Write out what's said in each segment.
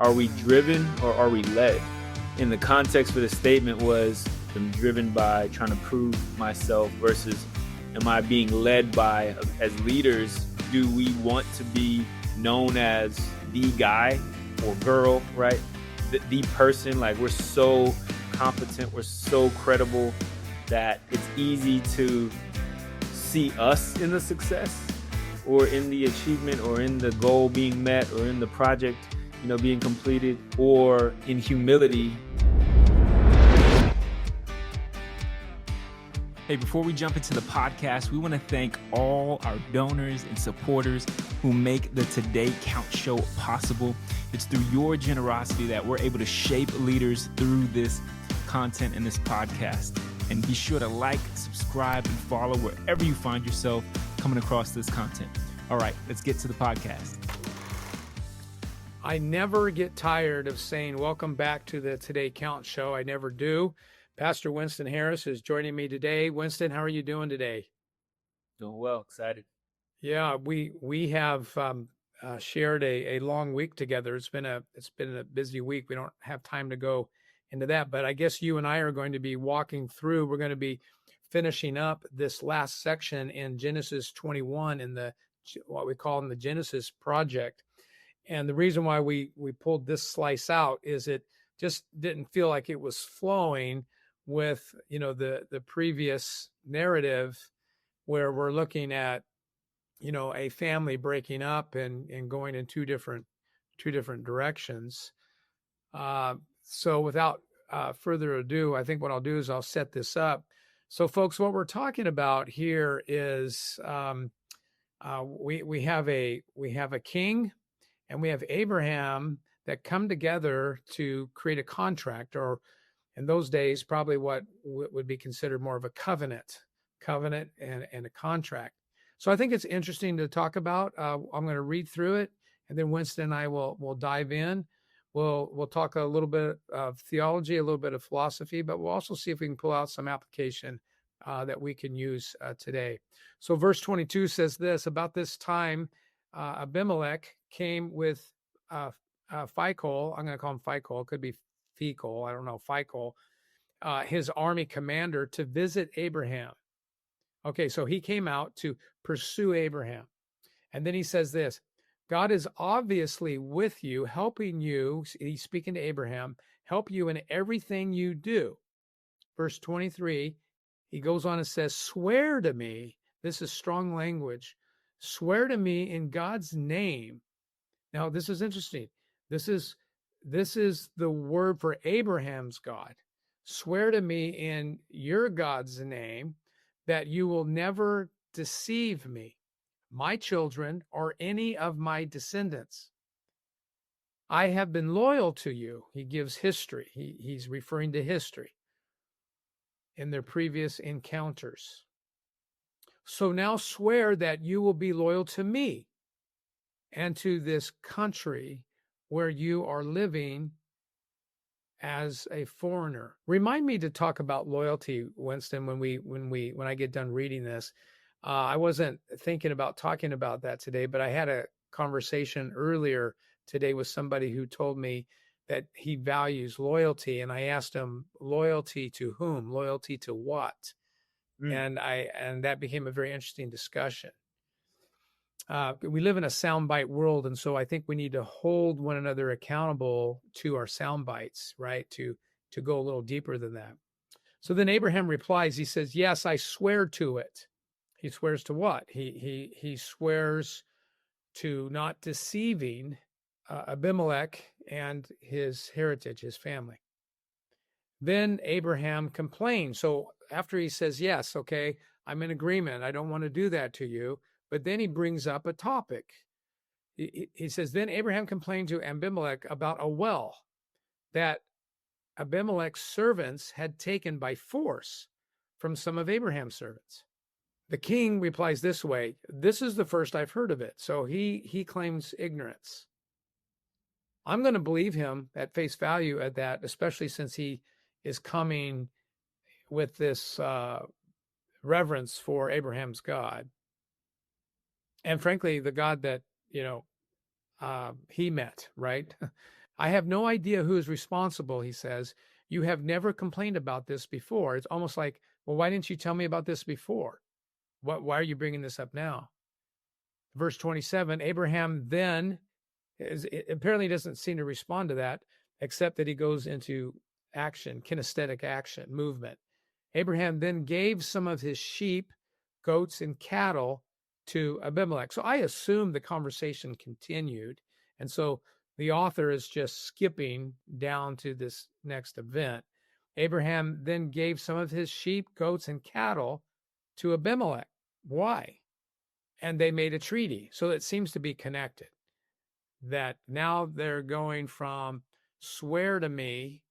Are we driven or are we led? And the context for the statement was, I'm driven by trying to prove myself versus am I being led by, as leaders, do we want to be known as the guy or girl, right? The person, like we're so competent, we're so credible that it's easy to see us in the success or in the achievement or in the goal being met or in the project, being completed, or in humility. Hey, before we jump into the podcast, we want to thank all our donors and supporters who make the Today Count show possible. It's through your generosity that we're able to shape leaders through this content and this podcast. And be sure to like, subscribe, and follow wherever you find yourself coming across this content. All right, let's get to the podcast. I never get tired of saying, welcome back to the Today Count show. I never do. Pastor Winston Harris is joining me today. Winston, how are you doing today? Doing well, excited. Yeah, we have shared a long week together. It's been a busy week. We don't have time to go into that, but I guess you and I are going to be walking through. We're going to be finishing up this last section in Genesis 21 in what we call in the Genesis Project. And the reason why we pulled this slice out is it just didn't feel like it was flowing with the previous narrative, where we're looking at a family breaking up and going in two different directions. So without further ado, I think what I'll do is I'll set this up. So folks, what we're talking about here is we have a king and we have Abraham that come together to create a contract, or in those days, probably what would be considered more of a covenant and a contract. So I think it's interesting to talk about. I'm going to read through it, and then Winston and I will dive in. We'll talk a little bit of theology, a little bit of philosophy, but we'll also see if we can pull out some application that we can use today. So verse 22 says this: about this time, Abimelek came with Phicol. I'm going to call him Phicol. It could be Fecal. I don't know. Phicol, his army commander, to visit Abraham. Okay, so he came out to pursue Abraham. And then he says this: God is obviously with you, helping you. He's speaking to Abraham, help you in everything you do. Verse 23, he goes on and says, swear to me. This is strong language. Swear to me in God's name. Now, this is interesting. This is the word for Abraham's God. Swear to me in your God's name that you will never deceive me, my children, or any of my descendants. I have been loyal to you. He gives history. He's referring to history in their previous encounters. So now swear that you will be loyal to me and to this country where you are living as a foreigner. Remind me to talk about loyalty, Winston, when I get done reading this. I wasn't thinking about talking about that today, but I had a conversation earlier today with somebody who told me that he values loyalty, and I asked him, loyalty to whom? Loyalty to what? And that became a very interesting discussion. We live in a soundbite world, and so I think we need to hold one another accountable to our sound bites, right? To go a little deeper than that. So then Abraham replies. He says, "Yes, I swear to it." He swears to what? He swears to not deceiving Abimelek and his heritage, his family. Then Abraham complains. So after he says, "Yes, okay, I'm in agreement. I don't want to do that to you." But then he brings up a topic. He says, then Abraham complained to Abimelek about a well that Abimelek's servants had taken by force from some of Abraham's servants. The king replies this way: this is the first I've heard of it. So he claims ignorance. I'm going to believe him at face value at that, especially since he is coming with this reverence for Abraham's God. And frankly, the God that, he met, right? I have no idea who is responsible, he says. You have never complained about this before. It's almost like, well, why didn't you tell me about this before? Why are you bringing this up now? Verse 27, Abraham then apparently doesn't seem to respond to that, except that he goes into action, kinesthetic action, movement. Abraham then gave some of his sheep, goats, and cattle to Abimelek. So I assume the conversation continued. And so the author is just skipping down to this next event. Abraham then gave some of his sheep, goats, and cattle to Abimelek. Why? And they made a treaty. So it seems to be connected. That now they're going from swear to me,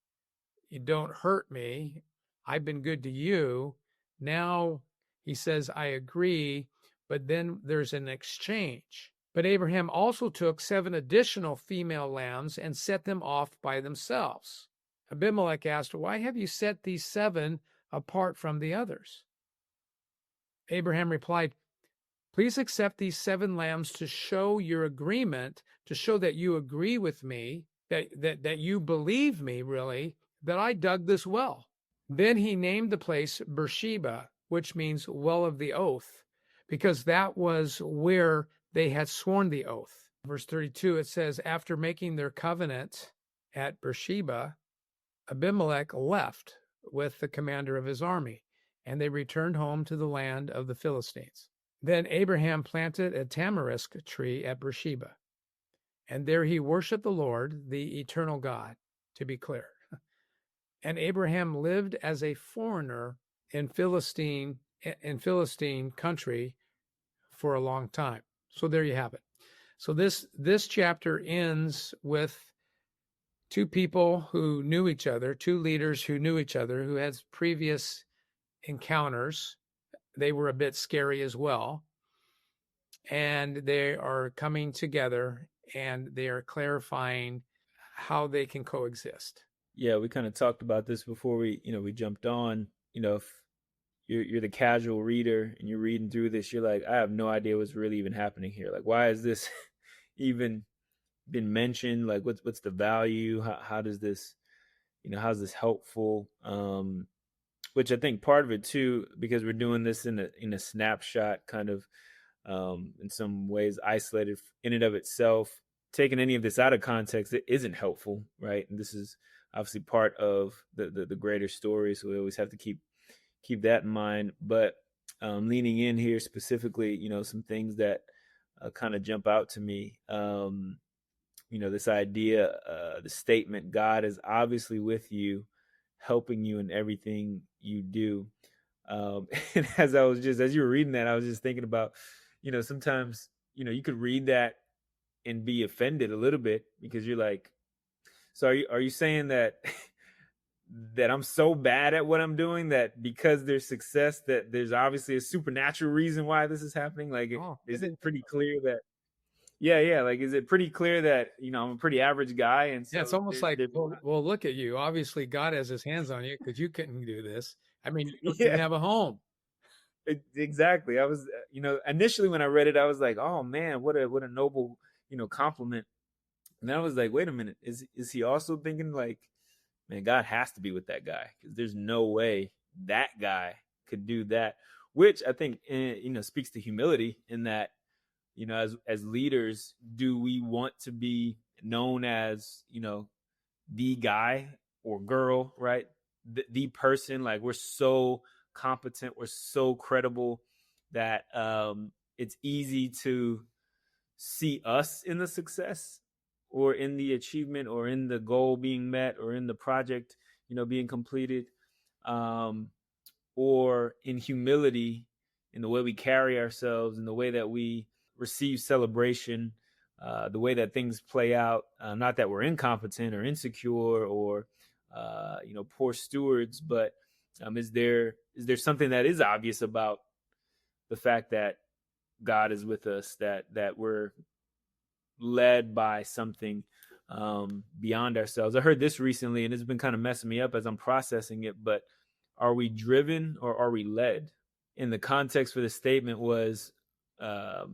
you don't hurt me, I've been good to you. Now he says, I agree, but then there's an exchange. But Abraham also took 7 additional female lambs and set them off by themselves. Abimelek asked, why have you set these 7 apart from the others? Abraham replied, please accept these 7 lambs to show your agreement, to show that you agree with me, that you believe me, really, that I dug this well. Then he named the place Beersheba, which means well of the oath, because that was where they had sworn the oath. Verse 32, it says, after making their covenant at Beersheba, Abimelek left with the commander of his army, and they returned home to the land of the Philistines. Then Abraham planted a tamarisk tree at Beersheba, and there he worshiped the Lord, the eternal God, to be clear. And Abraham lived as a foreigner in Philistine country for a long time. So there you have it. So this chapter ends with 2 people who knew each other, 2 leaders who knew each other, who had previous encounters. They were a bit scary as well. And they are coming together and they are clarifying how they can coexist. Yeah, we kind of talked about this before we jumped on. If you're the casual reader and you're reading through this, you're like, I have no idea what's really even happening here. Like, why is this even been mentioned? Like, what's the value? How does this, how's this helpful? Which I think part of it too, because we're doing this in a snapshot kind of, in some ways isolated in and of itself. Taking any of this out of context, it isn't helpful, right? And this is obviously part of the greater story, so we always have to keep that in mind. But leaning in here specifically, some things that kind of jump out to me. This idea, the statement, God is obviously with you, helping you in everything you do. And as you were reading that, I was just thinking about, sometimes, you could read that and be offended a little bit because you're like, so are you saying that that I'm so bad at what I'm doing that because there's success that there's obviously a supernatural reason why this is happening? Like, is it pretty clear that? Yeah. Like, is it pretty clear that I'm a pretty average guy? And so it's almost like, well, look at you. Obviously, God has His hands on you because you couldn't do this. I mean, you didn't have a home. Exactly. I was, initially when I read it, I was like, oh man, what a noble, compliment. And then I was like, wait a minute, is he also thinking like, man, God has to be with that guy because there's no way that guy could do that, which I think, speaks to humility in that, as leaders, do we want to be known as, the guy or girl, right? The person, like we're so competent, we're so credible that it's easy to see us in the success or in the achievement or in the goal being met or in the project being completed, or in humility in the way we carry ourselves, in the way that we receive celebration, the way that things play out. Not that we're incompetent or insecure or poor stewards, but is there something that is obvious about the fact that God is with us, that we're led by something beyond ourselves? I heard this recently and it's been kind of messing me up as I'm processing it, but are we driven or are we led? In the context for the statement was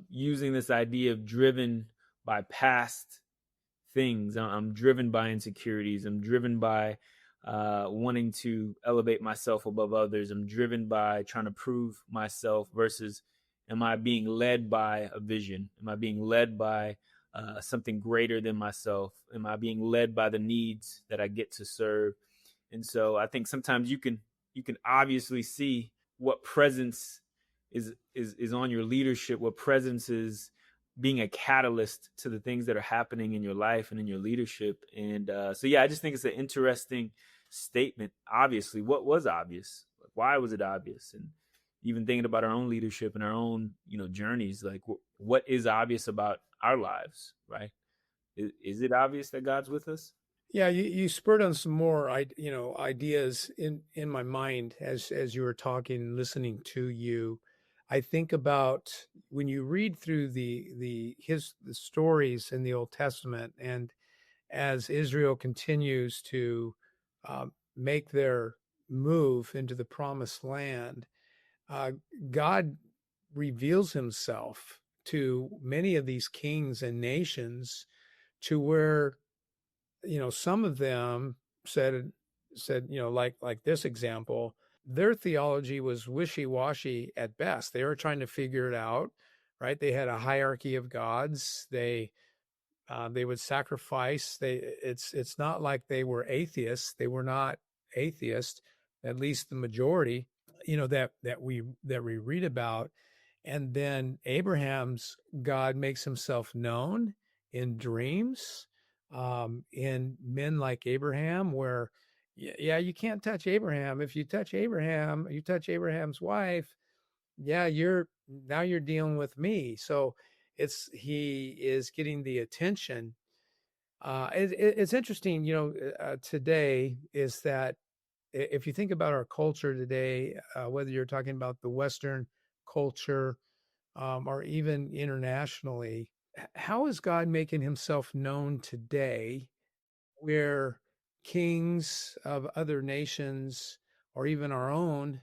using this idea of driven by past things. I'm driven by insecurities. I'm driven by wanting to elevate myself above others. I'm driven by trying to prove myself versus am I being led by a vision? Am I being led by something greater than myself? Am I being led by the needs that I get to serve? And so I think sometimes you can obviously see what presence is on your leadership, what presence is being a catalyst to the things that are happening in your life and in your leadership. And so, yeah, I just think it's an interesting statement. Obviously, what was obvious? Why was it obvious? And even thinking about our own leadership and our own, journeys, like what is obvious about our lives, right? Is it obvious that God's with us? Yeah, you spurred on some more, ideas in my mind as you were talking and listening to you. I think about when you read through the stories in the Old Testament, and as Israel continues to make their move into the Promised Land, uh, God reveals Himself to many of these kings and nations, to where some of them said like this example, their theology was wishy-washy at best. They were trying to figure it out, right? They had a hierarchy of gods. They would sacrifice. It's not like they were atheists. They were not atheists, at least the majority, that we read about. And then Abraham's God makes Himself known in dreams, in men like Abraham, where, yeah, you can't touch Abraham. If you touch Abraham, you touch Abraham's wife. Yeah, you're dealing with me. So he is getting the attention. It's interesting, today is that if you think about our culture today, whether you're talking about the Western culture, or even internationally, how is God making Himself known today, where kings of other nations or even our own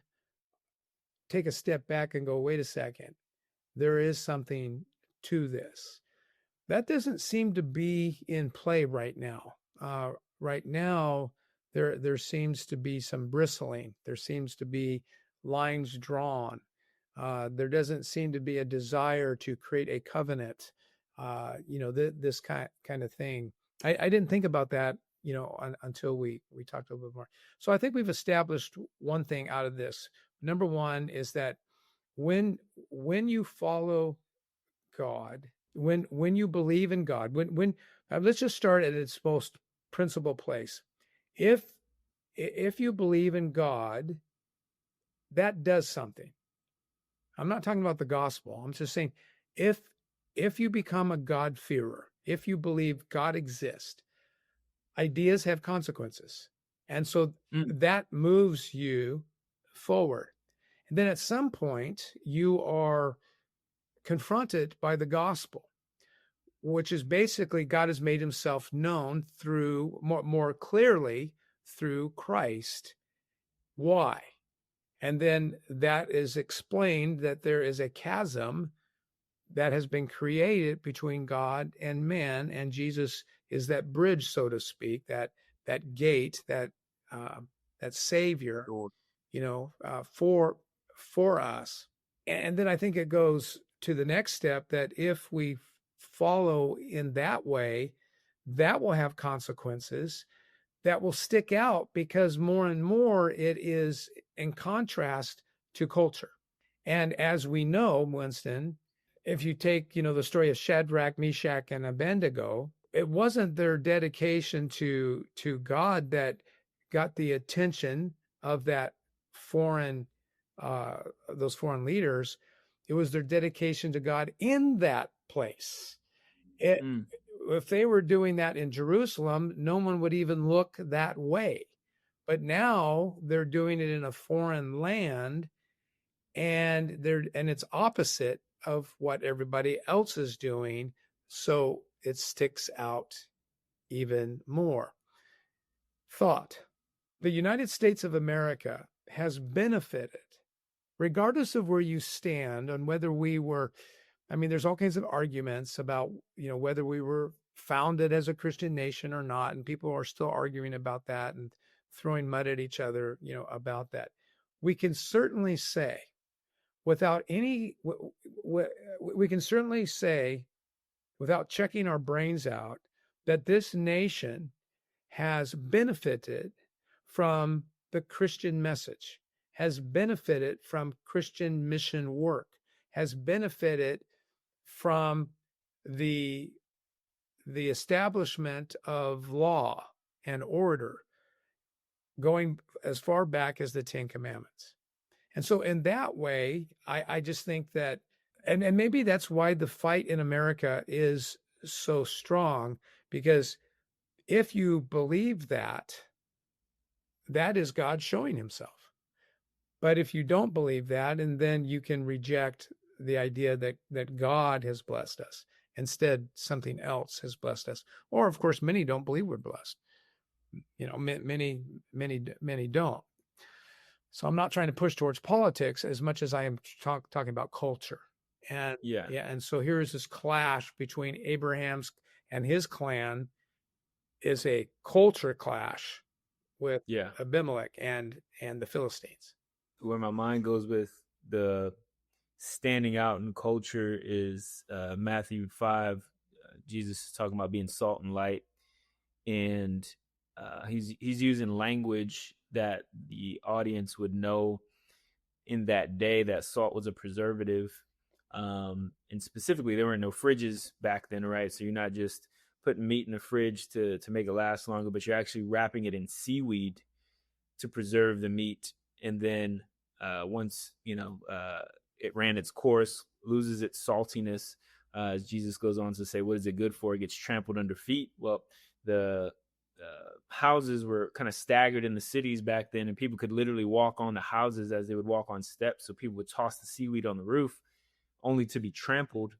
take a step back and go, wait a second, there is something to this? That doesn't seem to be in play right now. Right now, there seems to be some bristling. There seems to be lines drawn. There doesn't seem to be a desire to create a covenant. This kind of thing. I didn't think about that, until we talked a little bit more. So I think we've established one thing out of this. Number one is that when you follow God, when you believe in God, when let's just start at its most principal place. If you believe in God, that does something. I'm not talking about the gospel. I'm just saying, if you become a God-fearer, if you believe God exists, ideas have consequences. And so that moves you forward. And then at some point, you are confronted by the gospel, which is basically God has made Himself known through more clearly through Christ. Why? And then that is explained, that there is a chasm that has been created between God and man, and Jesus is that bridge, so to speak, that gate, that savior, for us. And then I think it goes to the next step, that if we follow in that way, that will have consequences that will stick out, because more and more it is in contrast to culture. And as we know, Winston, if you take, the story of Shadrach, Meshach, and Abednego, it wasn't their dedication to God that got the attention of that those foreign leaders. It was their dedication to God in that place. If they were doing that in Jerusalem, no one would even look that way. But now they're doing it in a foreign land, and it's opposite of what everybody else is doing. So it sticks out even more. Thought: the United States of America has benefited, regardless of where you stand on whether we were, there's all kinds of arguments about, whether we were founded as a Christian nation or not, and people are still arguing about that and throwing mud at each other, about that. We can certainly say, without any, we can certainly say, without checking our brains out, that this nation has benefited from the Christian message, has benefited from Christian mission work, has benefited from the establishment of law and order going as far back as the Ten Commandments. And so in that way, I just think that, and maybe that's why the fight in America is so strong, because if you believe that, that is God showing himself. But if you don't believe that, and then you can reject the idea that God has blessed us. Instead, something else has blessed us. Or, of course, many don't believe we're blessed. Many don't. So I'm not trying to push towards politics as much as I am talking about culture. And and so here is this clash between Abraham's and his clan is a culture clash with Abimelek and the Philistines. Where my mind goes with the standing out in culture is Matthew 5. Jesus is talking about being salt and light, and he's using language that the audience would know in that day that salt was a preservative, and specifically there were no fridges back then, right? So you're not just putting meat in the fridge to make it last longer, but you're actually wrapping it in seaweed to preserve the meat, and then once it ran its course, loses its saltiness, as Jesus goes on to say, what is it good for? It gets trampled under feet. Well, the houses were kind of staggered in the cities back then, and people could literally walk on the houses as they would walk on steps. So people would toss the seaweed on the roof only to be trampled.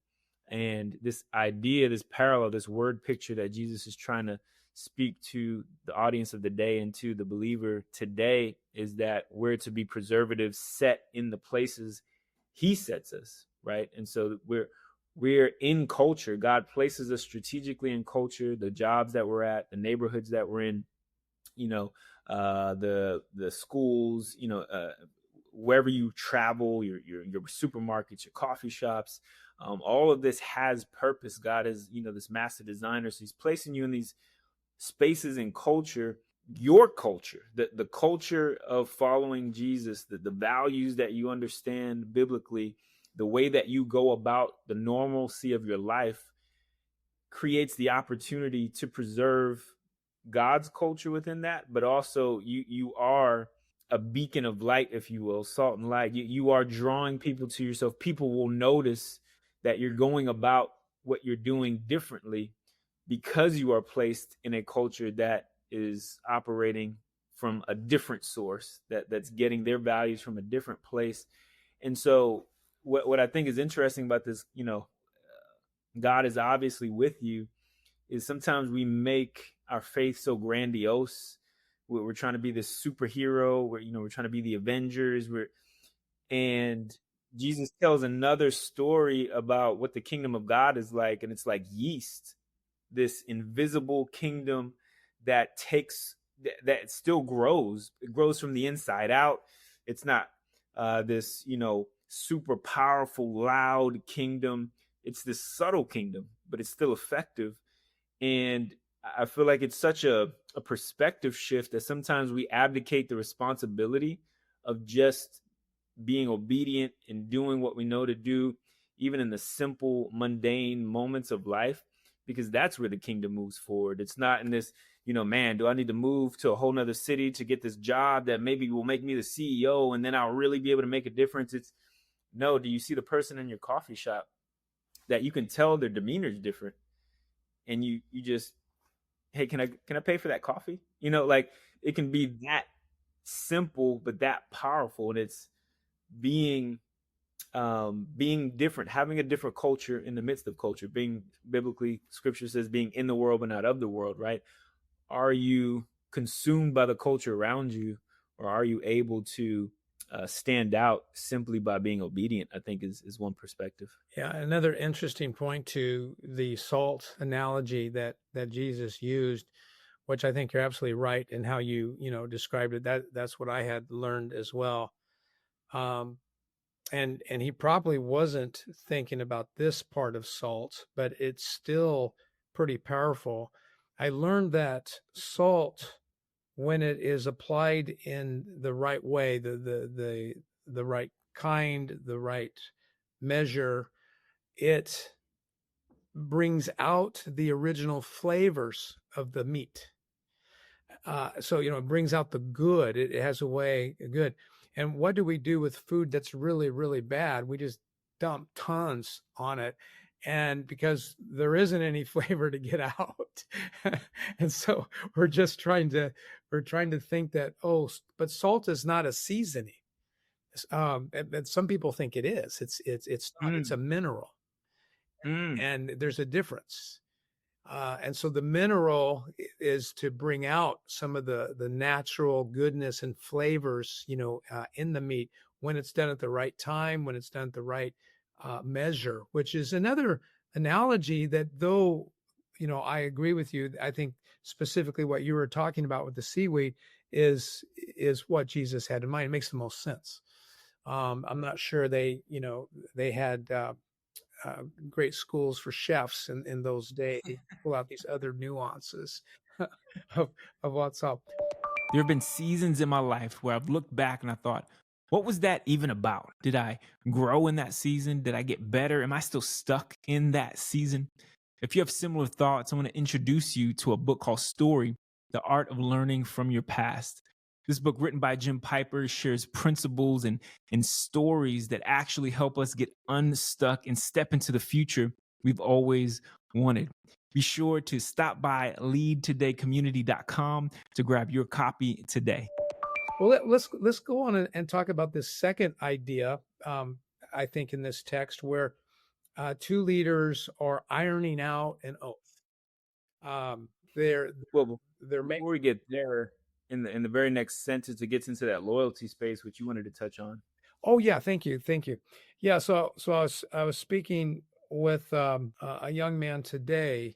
And this idea, this parallel, this word picture that Jesus is trying to speak to the audience of the day and to the believer today is that we're to be preservatives set in the places he sets us, right? And so we're in culture. God places us strategically in culture, the jobs that we're at, the neighborhoods that we're in, the schools, wherever you travel, your supermarkets, your coffee shops, all of this has purpose. God is, this master designer. So he's placing you in these spaces in culture, your culture, the culture of following Jesus, the values that you understand biblically, the way that you go about the normalcy of your life creates the opportunity to preserve God's culture within that, but also you are a beacon of light, if you will, salt and light. You are drawing people to yourself. People will notice that you're going about what you're doing differently because you are placed in a culture that is operating from a different source, that's getting their values from a different place. And so what I think is interesting about this, God is obviously with you, is sometimes we make our faith so grandiose. We're trying to be this superhero. We're trying to be the Avengers. And Jesus tells another story about what the kingdom of God is like, and it's like yeast, this invisible kingdom that still grows. It grows from the inside out. It's not this, super powerful, loud kingdom. It's this subtle kingdom, but it's still effective. And I feel like it's such a perspective shift that sometimes we abdicate the responsibility of just being obedient and doing what we know to do, even in the simple, mundane moments of life, because that's where the kingdom moves forward. It's not in this, man, do I need to move to a whole nother city to get this job that maybe will make me the CEO and then I'll really be able to make a difference? It's no, do you see the person in your coffee shop that you can tell their demeanor is different? And you just, hey, can I pay for that coffee? Like it can be that simple, but that powerful. And it's being different, having a different culture in the midst of culture, being biblically, scripture says being in the world, but not of the world, right? Are you consumed by the culture around you, or are you able to stand out simply by being obedient, I think is one perspective. Yeah, another interesting point to the salt analogy that Jesus used, which I think you're absolutely right in how you described it. That's what I had learned as well. Um, and he probably wasn't thinking about this part of salt, but it's still pretty powerful. I learned that salt, when it is applied in the right way, the right kind, the right measure, it brings out the original flavors of the meat. So it brings out the good. It has a way good. And what do we do with food that's really, really bad? We just dump tons on it, and because there isn't any flavor to get out, and so we're trying to think that, but salt is not a seasoning. And some people think it is. It's not. It's a mineral, and there's a difference. And so the mineral is to bring out some of the natural goodness and flavors, in the meat when it's done at the right time, when it's done at the right measure, which is another analogy that, though, I agree with you. I think specifically what you were talking about with the seaweed is what Jesus had in mind. It makes the most sense. I'm not sure they had great schools for chefs in those days, pull out these other nuances of what's up. There have been seasons in my life where I've looked back and I thought, what was that even about? Did I grow in that season? Did I get better? Am I still stuck in that season? If you have similar thoughts, I want to introduce you to a book called Story, The Art of Learning from Your Past. This book, written by Jim Piper, shares principles and stories that actually help us get unstuck and step into the future we've always wanted. Be sure to stop by leadtodaycommunity.com to grab your copy today. Well, let's go on and talk about this second idea. I think in this text where two leaders are ironing out an oath. Before we get there, in the very next sentence, it gets into that loyalty space, which you wanted to touch on. Oh yeah, thank you. Yeah, so I was speaking with a young man today,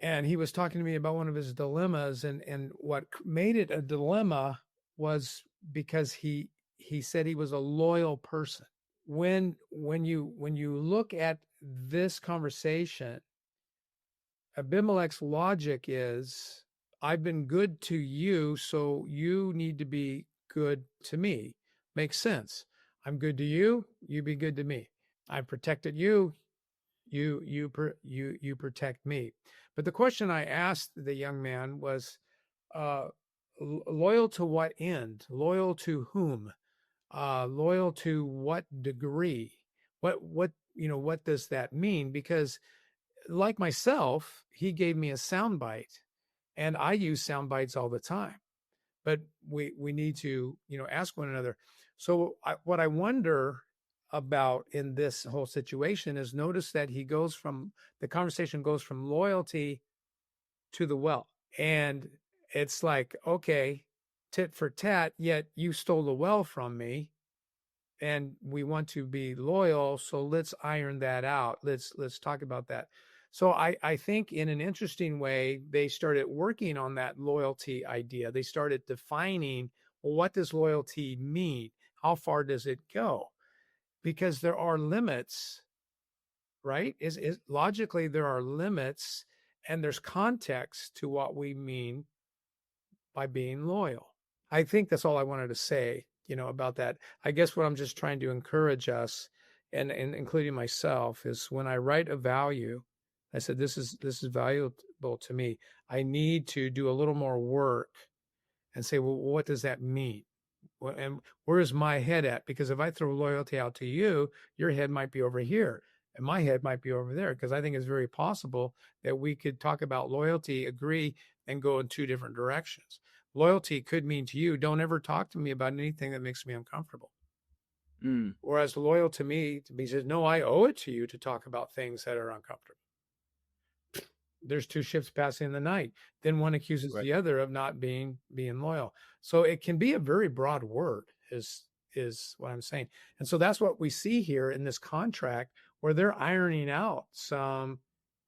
and he was talking to me about one of his dilemmas, and what made it a dilemma was because he said he was a loyal person. When you look at this conversation, Abimelek's logic is, I've been good to you, so you need to be good to me. Makes sense. I'm good to you, you be good to me. I protected you, you protect me. But the question I asked the young man was, loyal to what end? Loyal to whom? Loyal to what degree? What does that mean? Because like myself, he gave me a soundbite, and I use sound bites all the time. But we need to ask one another. So what I wonder about in this whole situation is, notice that the conversation goes from loyalty to the well, and it's like, okay, tit for tat, yet you stole the well from me, and we want to be loyal, so let's iron that out. Let's talk about that. So I think in an interesting way, they started working on that loyalty idea. They started defining, well, what does loyalty mean? How far does it go? Because there are limits, right? Is logically there are limits, and there's context to what we mean by being loyal. I think that's all I wanted to say, about that. I guess what I'm just trying to encourage us, and including myself, is when I write a value, I said, this is valuable to me. I need to do a little more work and say, well, what does that mean? And where is my head at? Because if I throw loyalty out to you, your head might be over here and my head might be over there. Because I think it's very possible that we could talk about loyalty, agree, and go in two different directions. Loyalty could mean to you, don't ever talk to me about anything that makes me uncomfortable. Whereas loyal to me says, no, I owe it to you to talk about things that are uncomfortable. There's two ships passing in the night. Then one accuses the other of not being loyal. So it can be a very broad word, is is what I'm saying. And so that's what we see here in this contract, where they're ironing out some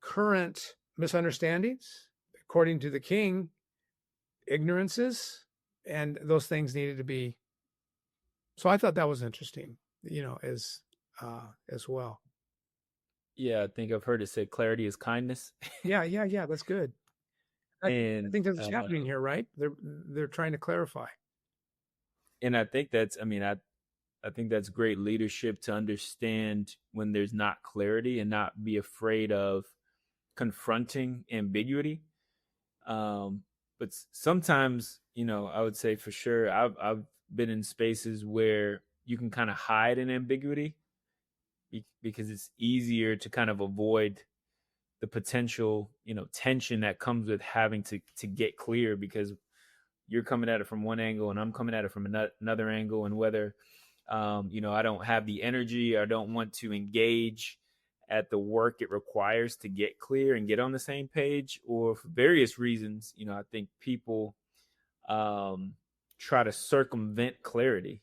current misunderstandings, according to the king, ignorances, and those things needed to be. So I thought that was interesting, as well. Yeah, I think I've heard it said clarity is kindness. Yeah. That's good. I and think that's what's happening here, right? They're trying to clarify. and I think that's, I think that's great leadership, to understand when there's not clarity and not be afraid of confronting ambiguity. But sometimes, I would say for sure, I've been in spaces where you can kind of hide in ambiguity because it's easier to kind of avoid the potential, tension that comes with having to get clear, because you're coming at it from one angle and I'm coming at it from another angle, and whether I don't have the energy, I don't want to engage at the work it requires to get clear and get on the same page, or for various reasons, I think people try to circumvent clarity.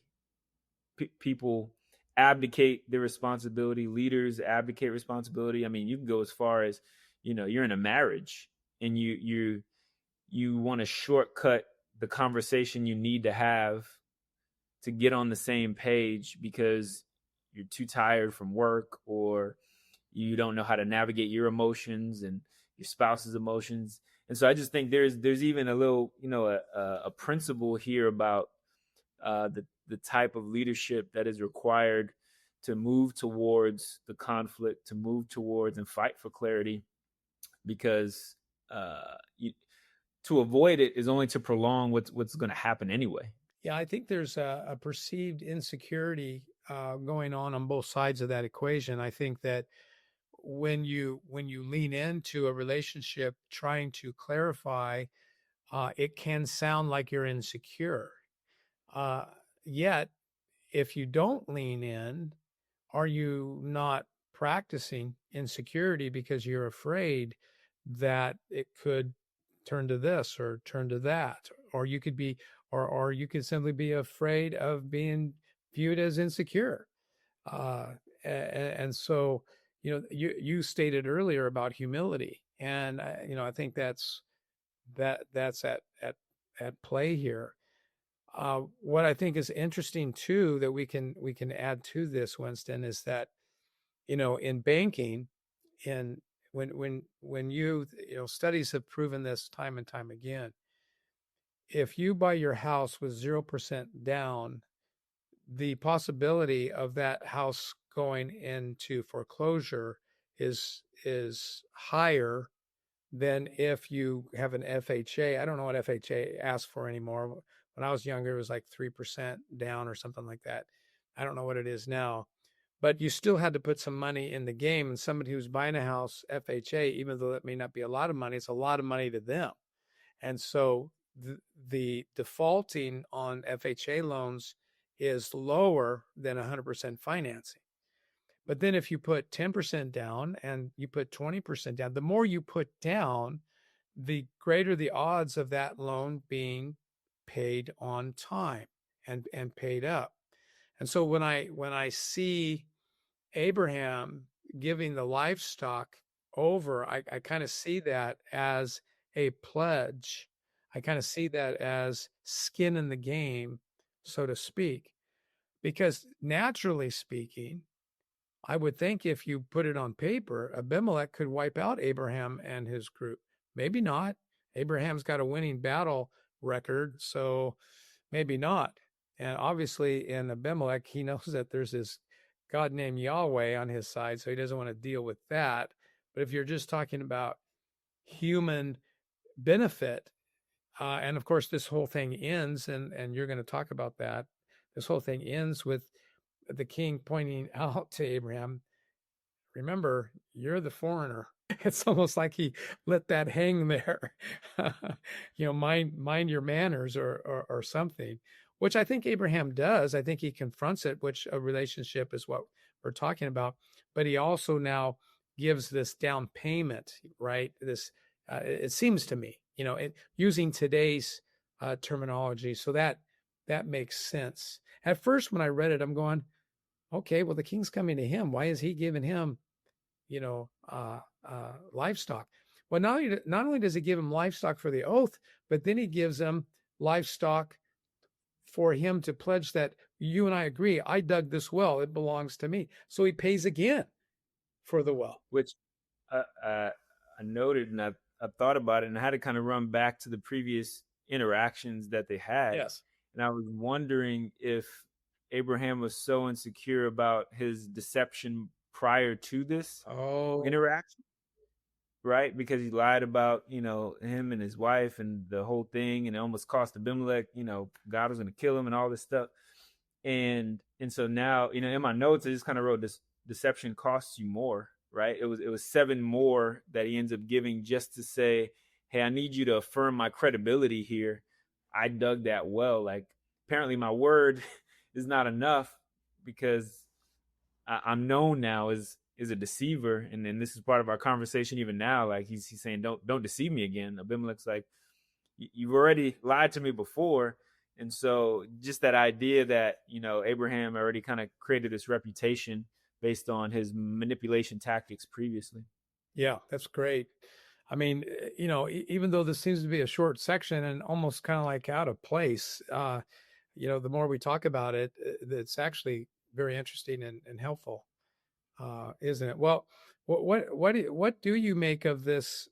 People abdicate their responsibility. Leaders abdicate responsibility. I mean, you can go as far as, you're in a marriage and you want to shortcut the conversation you need to have to get on the same page because you're too tired from work, or you don't know how to navigate your emotions and your spouse's emotions. And so I just think there's even a little, a principle here about the type of leadership that is required to move towards the conflict, to move towards and fight for clarity, because to avoid it is only to prolong what's going to happen anyway. Yeah, I think there's a perceived insecurity going on both sides of that equation. I think that when you lean into a relationship trying to clarify, it can sound like you're insecure. Yet, if you don't lean in, are you not practicing insecurity because you're afraid that it could turn to this or turn to that, or you could be, or you could simply be afraid of being viewed as insecure. And so, you stated earlier about humility, and I think that's at play here. What I think is interesting too, that we can add to this, Winston, is that in banking, in when studies have proven this time and time again. If you buy your house with 0% down, the possibility of that house going into foreclosure is higher than if you have an FHA. I don't know what FHA asks for anymore. When I was younger, it was like 3% down or something like that. I don't know what it is now, but you still had to put some money in the game. And somebody who's buying a house FHA, even though that may not be a lot of money, it's a lot of money to them. And so the defaulting on FHA loans is lower than 100% financing. But then if you put 10% down and you put 20% down, the more you put down, the greater the odds of that loan being paid on time and paid up. And so when I see Abraham giving the livestock over, I kind of see that as a pledge. I kind of see that as skin in the game, so to speak, because naturally speaking, I would think if you put it on paper, Abimelek could wipe out Abraham and his group. Maybe not. Abraham's got a winning battle record, so maybe not. And obviously in Abimelek, he knows that there's this God named Yahweh on his side, so he doesn't want to deal with that. But if you're just talking about human benefit, and of course this whole thing ends, and you're going to talk about that, this whole thing ends with the king pointing out to Abraham, remember, you're the foreigner. It's almost like he let that hang there. Mind your manners or something, which I think Abraham does. I think he confronts it, which a relationship is what we're talking about. But he also now gives this down payment, right? This, it seems to me, using today's terminology. So that that makes sense. At first, when I read it, I'm going, okay, well, the king's coming to him. Why is he giving him, livestock? Well, not only does he give him livestock for the oath, but then he gives him livestock for him to pledge that you and I agree, I dug this well, it belongs to me. So he pays again for the well. Which I noted, and I thought about it, and I had to kind of run back to the previous interactions that they had. Yes. And I was wondering if Abraham was so insecure about his deception prior to this interaction, right? Because he lied about, him and his wife and the whole thing, and it almost cost Abimelek, God was going to kill him and all this stuff. And so now, in my notes, I just kind of wrote this: deception costs you more, right? It was 7 more that he ends up giving just to say, hey, I need you to affirm my credibility here. I dug that well. Like, apparently my word is not enough, because I'm known now as a deceiver. And then this is part of our conversation even now. Like, he's saying, don't deceive me again. Abimelek's like, you've already lied to me before. And so just that idea that, Abraham already kind of created this reputation based on his manipulation tactics previously. Yeah, that's great. I mean, even though this seems to be a short section and almost kind of like out of place, the more we talk about it, it's actually very interesting and helpful, isn't it? Well, what do you make of this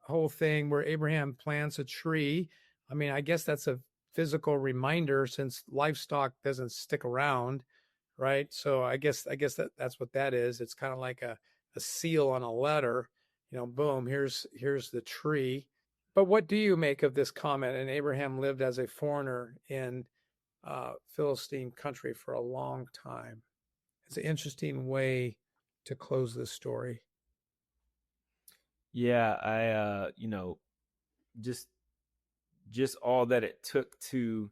whole thing where Abraham plants a tree? I mean, I guess that's a physical reminder, since livestock doesn't stick around, right? So I guess that's what that is. It's kind of like a seal on a letter, boom, here's the tree. But what do you make of this comment? And Abraham lived as a foreigner in Philistine country for a long time. It's an interesting way to close this story. Yeah, I just all that it took to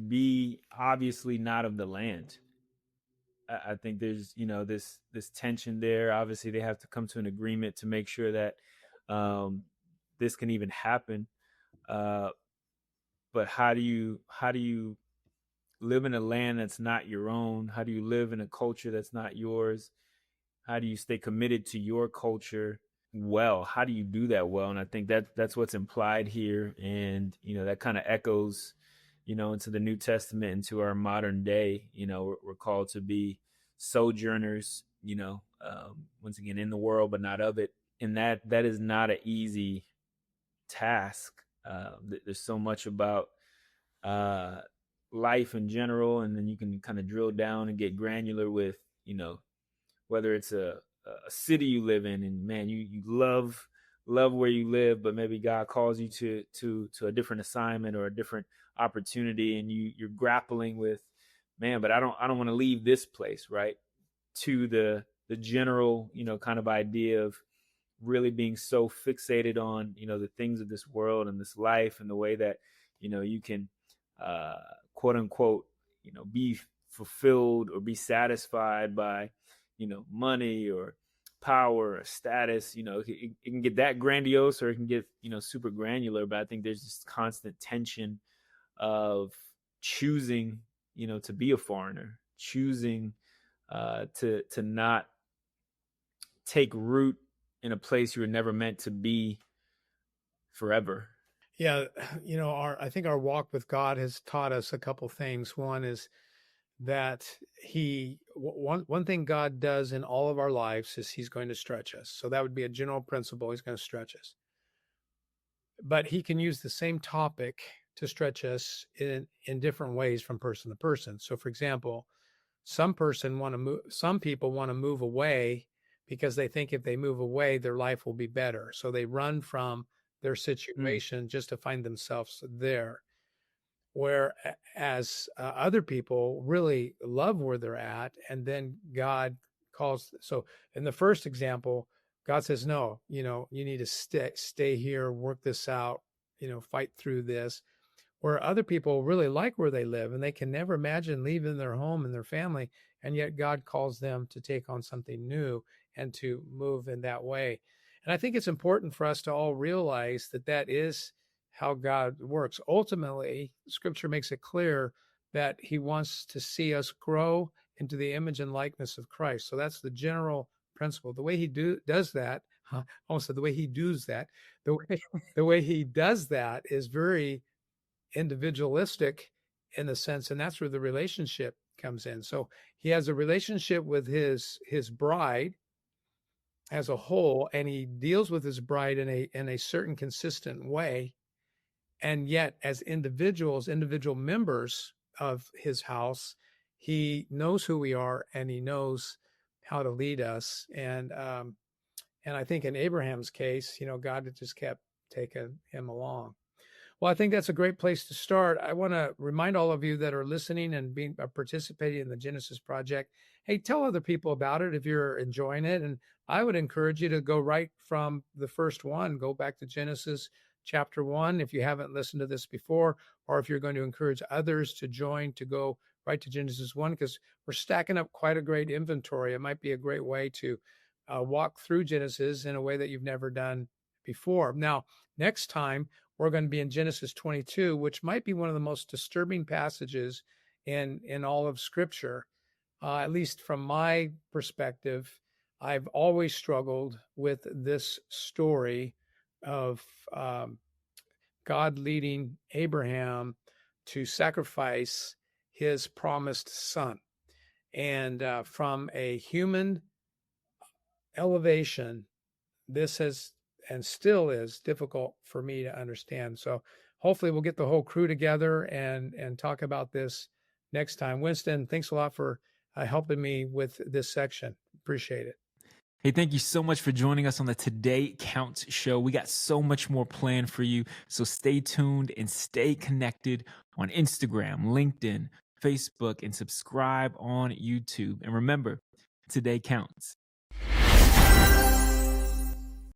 be obviously not of the land. I think there's this tension there. Obviously, they have to come to an agreement to make sure that this can even happen. But how do you live in a land that's not your own? How do you live in a culture that's not yours? How do you stay committed to your culture well? How do you do that well? And I think that's what's implied here. And, that kind of echoes, into the New Testament, into our modern day. We're called to be sojourners, once again, in the world, but not of it. And that is not an easy task. There's so much about life in general, and then you can kind of drill down and get granular with, whether it's a city you live in, and man, you love where you live, but maybe God calls you to a different assignment or a different opportunity, and you're grappling with, man, but I don't want to leave this place, right? To the general, kind of idea of really being so fixated on, the things of this world and this life, and the way that, you can, quote unquote, be fulfilled or be satisfied by, money or power or status. It can get that grandiose, or it can get, super granular. But I think there's this constant tension of choosing, to be a foreigner, choosing to not take root in a place you were never meant to be forever. Yeah, I think our walk with God has taught us a couple things. One is that one thing God does in all of our lives is he's going to stretch us. So that would be a general principle. He's going to stretch us. But he can use the same topic to stretch us in different ways from person to person. So for example, some people want to move away because they think if they move away, their life will be better. So they run from their situation just to find themselves there. Whereas other people really love where they're at, and then God calls. So in the first example, God says, no, you need to stay here, work this out, fight through this. Where other people really like where they live, and they can never imagine leaving their home and their family, and yet God calls them to take on something new and to move in that way. And I think it's important for us to all realize that is how God works. Ultimately, Scripture makes it clear that He wants to see us grow into the image and likeness of Christ. So that's the general principle. The way He does that, also the way He does that, the way He does that is very individualistic in the sense, and that's where the relationship comes in. So He has a relationship with his bride as a whole, and He deals with His bride in a certain consistent way. And yet, as individual members of His house, He knows who we are and He knows how to lead us. And I think in Abraham's case, God had just kept taking him along. Well, I think that's a great place to start. I want to remind all of you that are listening and participating in the Genesis Project, hey, tell other people about it if you're enjoying it. And I would encourage you to go right from the first one, go back to Genesis chapter 1 if you haven't listened to this before, or if you're going to encourage others to join, to go right to Genesis 1, because we're stacking up quite a great inventory. It might be a great way to walk through Genesis in a way that you've never done before. Now, next time, we're going to be in Genesis 22, which might be one of the most disturbing passages in all of Scripture. At least from my perspective, I've always struggled with this story of God leading Abraham to sacrifice his promised son. And from a human elevation, this has and still is difficult for me to understand. So hopefully we'll get the whole crew together and talk about this next time. Winston, thanks a lot for helping me with this section. Appreciate it. Hey, thank you so much for joining us on the Today Counts show. We got so much more planned for you. So stay tuned and stay connected on Instagram, LinkedIn, Facebook, and subscribe on YouTube. And remember, today counts.